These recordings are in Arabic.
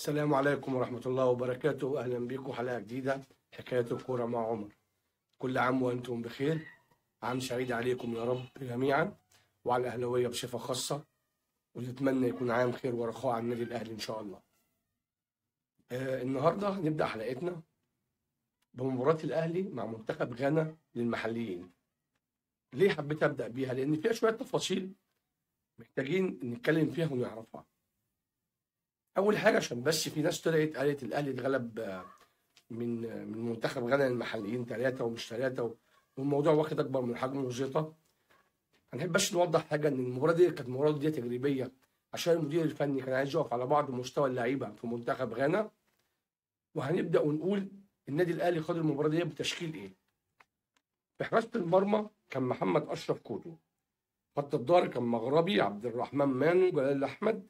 السلام عليكم ورحمة الله وبركاته. أهلا بكم حلقة جديدة حكاية الكورة مع عمر. كل عام وأنتم بخير، عام سعيد عليكم يا رب جميعا وعلى الأهلاوية بصفة خاصة، ونتمنى يكون عام خير ورخاء على النادي الأهلي إن شاء الله. النهاردة هنبدأ حلقتنا بمباراة الأهلي مع منتخب غانا للمحليين. ليه حبيت أبدأ بيها؟ لأن فيها شوية تفاصيل محتاجين نتكلم فيها ونعرفها. أول حاجة عشان بس في ناس طلعت قالت الأهلي اتغلب من منتخب غانا للمحليين 3 ومش 3 والموضوع واخد أكبر من حجمه وزيطة. هنحب بس نوضح حاجة، إن المباراة دي كانت مباراة دي تجريبية عشان المدير الفني كان عايز يقف على بعض مستوى اللعيبة في منتخب غانا. وهنبدأ ونقول النادي الأهلي خد المباراة دي بتشكيل إيه. في حراسة المرمى كان محمد أشرف كوتو، خط الظهر كان مغربي عبد الرحمن مانو، جلال أحمد،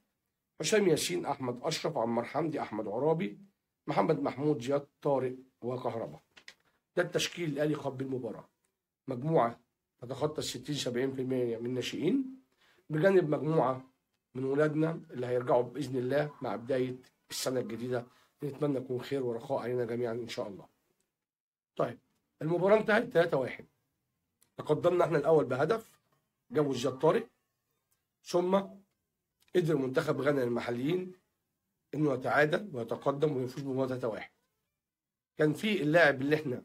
حسام ياسين، أحمد أشرف، عمار حمدي، أحمد عرابي، محمد محمود، زياد طارق، وكهربا. ده التشكيل الأهلي خاض بالمباراة. مجموعة تتخطى 60-70% من الناشئين، بجانب مجموعة من ولادنا اللي هيرجعوا بإذن الله مع بداية السنة الجديدة. نتمنى يكون خير ورخاء علينا جميعا إن شاء الله. طيب، المباراة انتهت 3-1. تقدمنا احنا الأول بهدف جابوا زياد طارق، ثم قدر منتخب غانا للمحليين انه يتعادل ويتقدم ويفوز بمباراة 3-1. كان في اللاعب اللي احنا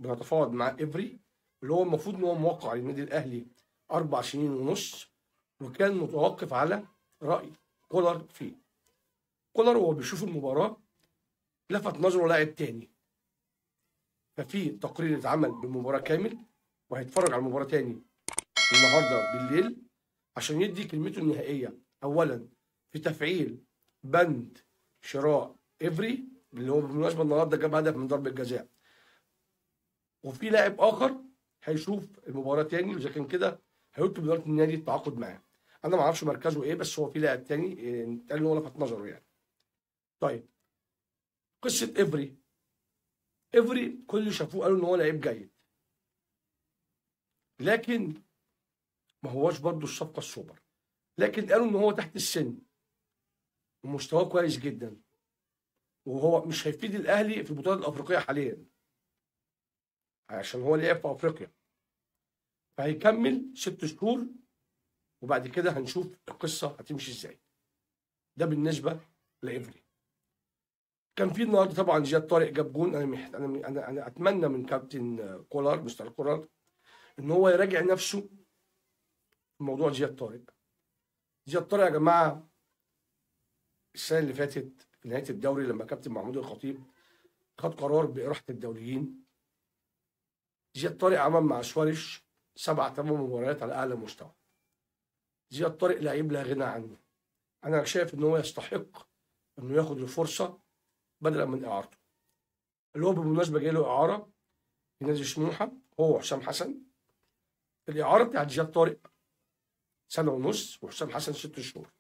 بنتفاوض مع إفري، اللي هو المفروض ان هو موقع للنادي الاهلي 4 سنين ونص، وكان متوقف على رأي كولر فيه. كولر وهو بيشوف المباراة لفت نظره لاعب تاني، ففي تقرير اتعمل بالمباراة كامل، وهيتفرج على المباراة تاني النهارده بالليل عشان يدي كلمته النهائية. أولا في تفعيل بند شراء إفري اللي هو بالمناسبة النهارده جاب هدف من ضربة جزاء، وفي لاعب آخر هيشوف المباراة تاني، وإذا كان كده هيطلب إدارة النادي التعاقد معاه. أنا ما أعرفش مركزه إيه، بس هو في لاعب تاني اتقال إن هو لفت نظره يعني. طيب، قصة إفري كل اللي شافوه قالوا إن هو لعيب جيد، لكن ما هواش برضه الصفقة السوبر، لكن قالوا إن هو تحت السن ومستواه كويس جدا، وهو مش هيفيد الأهلي في البطولات الأفريقية حاليا عشان هو لعب في أفريقيا، فهيكمل 6 شهور وبعد كده هنشوف القصة هتمشي إزاي. ده بالنسبة لإفري. كان في النهارده طبعا زياد طارق جاب جون. انا اتمنى من كابتن كولر مستر كولر ان هو يراجع نفسه في موضوع زياد طارق. زياد طارق يا جماعه السنه اللي فاتت في نهايه الدوري لما كابتن محمود الخطيب خد قرار باراحه الدوليين، زياد طارق عمل مع سواريش 7-8 مباريات على اعلى مستوى. زياد طارق لعيب لا غنى عنه. انا شايف ان هو يستحق انه ياخد الفرصه بدلا من اعارته، اللي هو بالمناسبه جاي له اعاره في نادي سموحه هو وحسام حسن. الإعارة بتاعت زياد طارق 1.5 سنة وحسام حسن 6 شهور،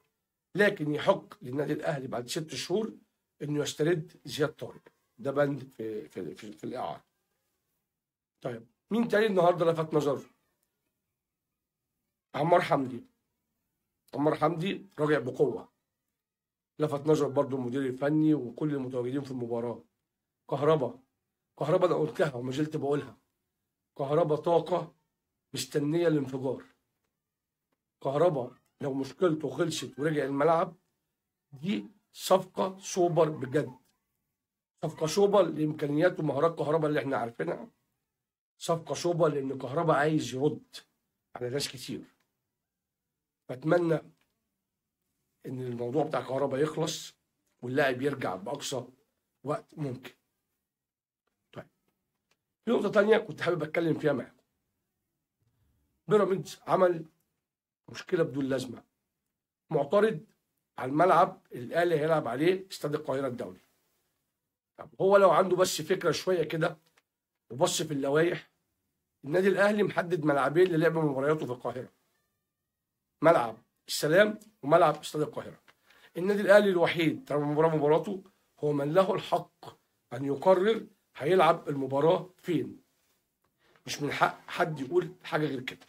لكن يحق للنادي الأهلي بعد 6 شهور إنه يسترد زياد طارق. ده بند في الإعارة. طيب، مين تاني النهارده لفت نظر؟ عمار حمدي. عمار حمدي راجع بقوة، لفت نظر برضه المدير الفني وكل المتواجدين في المباراة. كهربا أنا قلتها وما زلت بقولها، كهربا طاقة مستنية الانفجار. كهربا لو مشكلته خلصت ورجع الملعب دي صفقة سوبر بجد، صفقة سوبر لإمكانيات ومهارات كهربا اللي احنا عارفينها، صفقة سوبر لأن كهربا عايز يرد على ناس كتير. بتمنى إن الموضوع بتاع كهربا يخلص واللاعب يرجع بأقصى وقت ممكن. طيب، في نقطة تانية كنت حابب أتكلم فيها معاكم. بيراميدز عمل مشكلة بدون لازمة، معترض على الملعب اللي الأهلي هيلعب عليه استاد القاهرة الدولي. طب هو لو عنده بس فكرة شوية كده وبص في اللوائح، النادي الأهلي محدد ملعبين للعب مبارياته في القاهرة، ملعب السلام وملعب استاد القاهرة. النادي الأهلي الوحيد ترى مباراته هو من له الحق أن يقرر هيلعب المباراة فين، مش من حق حد يقول حاجة غير كده.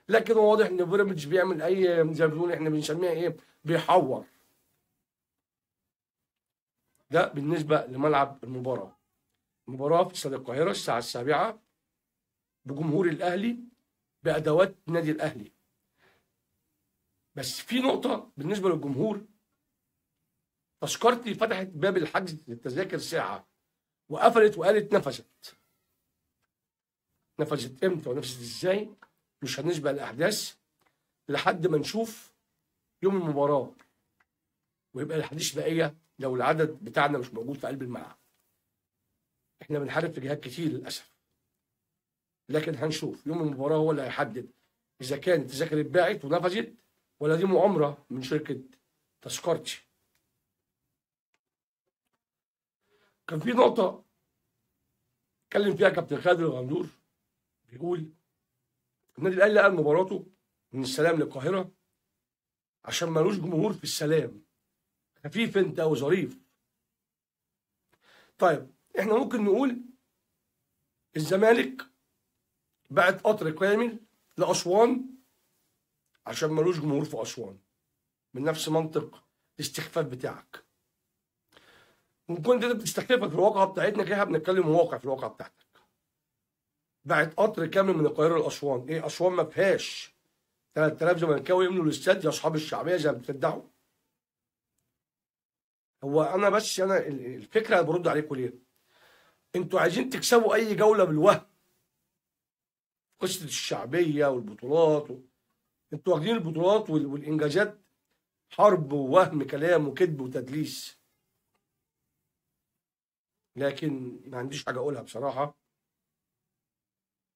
لكن هو واضح إن بيراميدز بيعمل أي زي ما بنقول إحنا بنسميها إيه، بيحور. ده بالنسبه لملعب المباراه. المباراه في استاد القاهره الساعه 7 بجمهور الاهلي بادوات النادي الاهلي. بس في نقطه بالنسبه للجمهور، تذكرتي فتحت باب الحجز للتذاكر ساعه وقفلت وقالت نفذت. نفذت امتى ونفذت ازاي؟ مش هنسبق الاحداث لحد ما نشوف يوم المباراه ويبقى الحديث بقيه لو العدد بتاعنا مش موجود في قلب الملعب. احنا بنحارب في جهات كتير للاسف، لكن هنشوف يوم المباراه هو اللي هيحدد اذا كانت التذاكر اتباعت ونفذت ولا دي مؤامره من شركه تذكرتي. كان في نقطه اتكلم فيها كابتن خالد الغندور، بيقول النادي الاهلي نقل مباراته من السلام للقاهره عشان مالوش جمهور في السلام. خفيف انت وظريف. طيب احنا ممكن نقول الزمالك بعت قطر كامل لاسوان عشان مالوش جمهور في اسوان، من نفس منطق الاستخفاف بتاعك. ممكن انت بتستخففك في الواقعه بتاعتنا كده، بنتكلم واقع في الواقعه بتاعتك. بعت قطر كامل من القاهره لاسوان، ايه اسوان ما فيهاش 3000 زملكاوي يملوا الاستاد يا اصحاب الشعبيه زي ما بتدعوا؟ هو انا بس الفكره اللي برد عليكم ليه؟ انتوا عايزين تكسبوا اي جوله بالوهم، قصه الشعبيه والبطولات انتوا واخدين البطولات والانجازات حرب ووهم كلام وكذب وتدليس. لكن ما عنديش حاجه اقولها بصراحه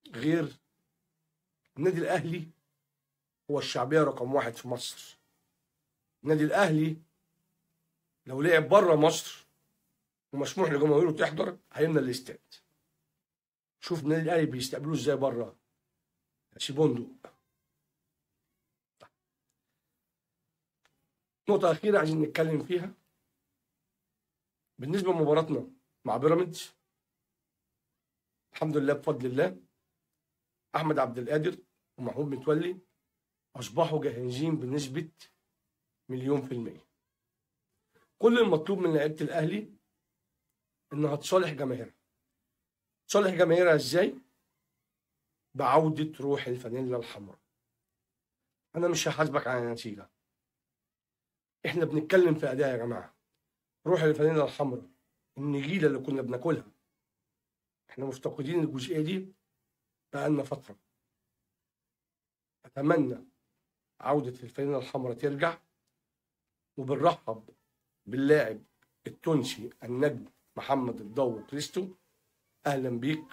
غير النادي الاهلي هو الشعبيه رقم 1 في مصر. النادي الاهلي لو لعب بره مصر ومسموح لجماهيره تحضر هيملى الاستاد. شوف النادي الاهلي بيستقبلوه ازاي بره سيبوندو. نقطة أخيرة عايزين نتكلم فيها بالنسبة لمباراتنا مع بيراميدز. الحمد لله بفضل الله أحمد عبد القادر ومحمود متولي أصبحوا جاهزين بنسبة 100%. كل المطلوب من لعيبة الأهلي إنها تصالح جماهيرها. تصالح جماهيرها إزاي؟ بعودة روح الفانيلا الحمراء. أنا مش هحاسبك على النتيجة، إحنا بنتكلم في أداء يا جماعة. روح الفانيلا الحمراء، النجيلة اللي كنا بناكلها، إحنا مفتقدين الجزئية دي بقالنا فترة. أتمنى عودة الفانيلا الحمراء ترجع، وبنرحب باللاعب التونسي النجم محمد الضو كريستو. أهلا بيك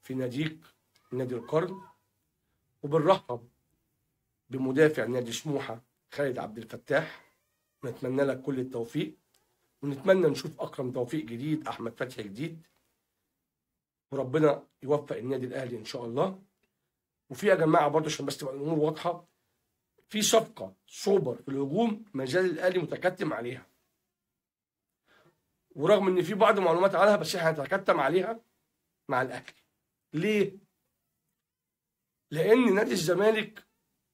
في ناديك نادي القرن. وبنرحب بمدافع نادي سموحة خالد عبد الفتاح، ونتمنى لك كل التوفيق، ونتمنى نشوف أكرم توفيق جديد، أحمد فتحي جديد، وربنا يوفق النادي الأهلي إن شاء الله. وفي يا جماعة برضه عشان بس تبقى الأمور واضحة، في صفقة سوبر في الهجوم ما زال الأهلي متكتم عليها، ورغم إن في بعض المعلومات عنها بس إحنا هنتكتم عليها مع الأهلي. ليه؟ لأن نادي الزمالك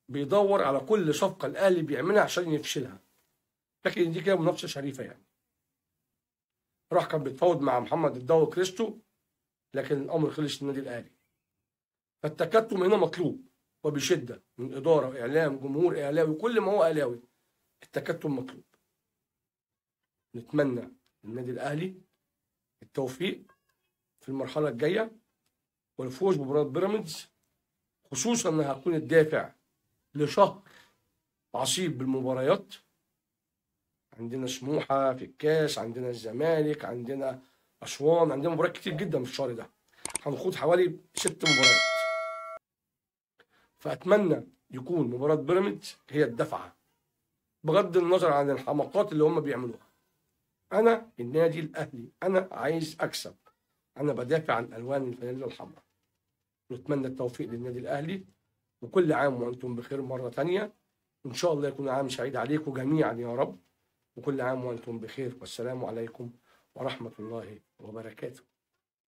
بيدور على كل صفقة الأهلي بيعملها عشان يفشلها، لكن دي كده منافسة شريفة يعني. راح كان بيتفاوض مع محمد الضو كريستو، لكن الأمر خلص للنادي الأهلي. فالتكتم هنا مطلوب وبشدة من إدارة وإعلام جمهور إعلامي وكل ما هو أهلاوي. التكتم مطلوب. نتمنى للنادي الأهلي التوفيق في المرحلة الجاية والفوز بمباراة بيراميدز، خصوصا انها هتكون الدافع لشهر عصيب بالمباريات. عندنا سموحة في الكاس، عندنا الزمالك، عندنا أسوان، عندنا مباريات كتير جدا في الشهر ده. هنخوض حوالي 6 مباريات. فأتمنى يكون مباراة بيراميدز هي الدفعة، بغض النظر عن الحماقات اللي هم بيعملوها. أنا النادي الأهلي، أنا عايز أكسب، أنا بدافع عن ألوان الفانيلا الحمراء. نتمنى التوفيق للنادي الأهلي، وكل عام وأنتم بخير مرة تانية. إن شاء الله يكون عام سعيد عليكم جميعا يا رب، وكل عام وأنتم بخير، والسلام عليكم ورحمة الله وبركاته.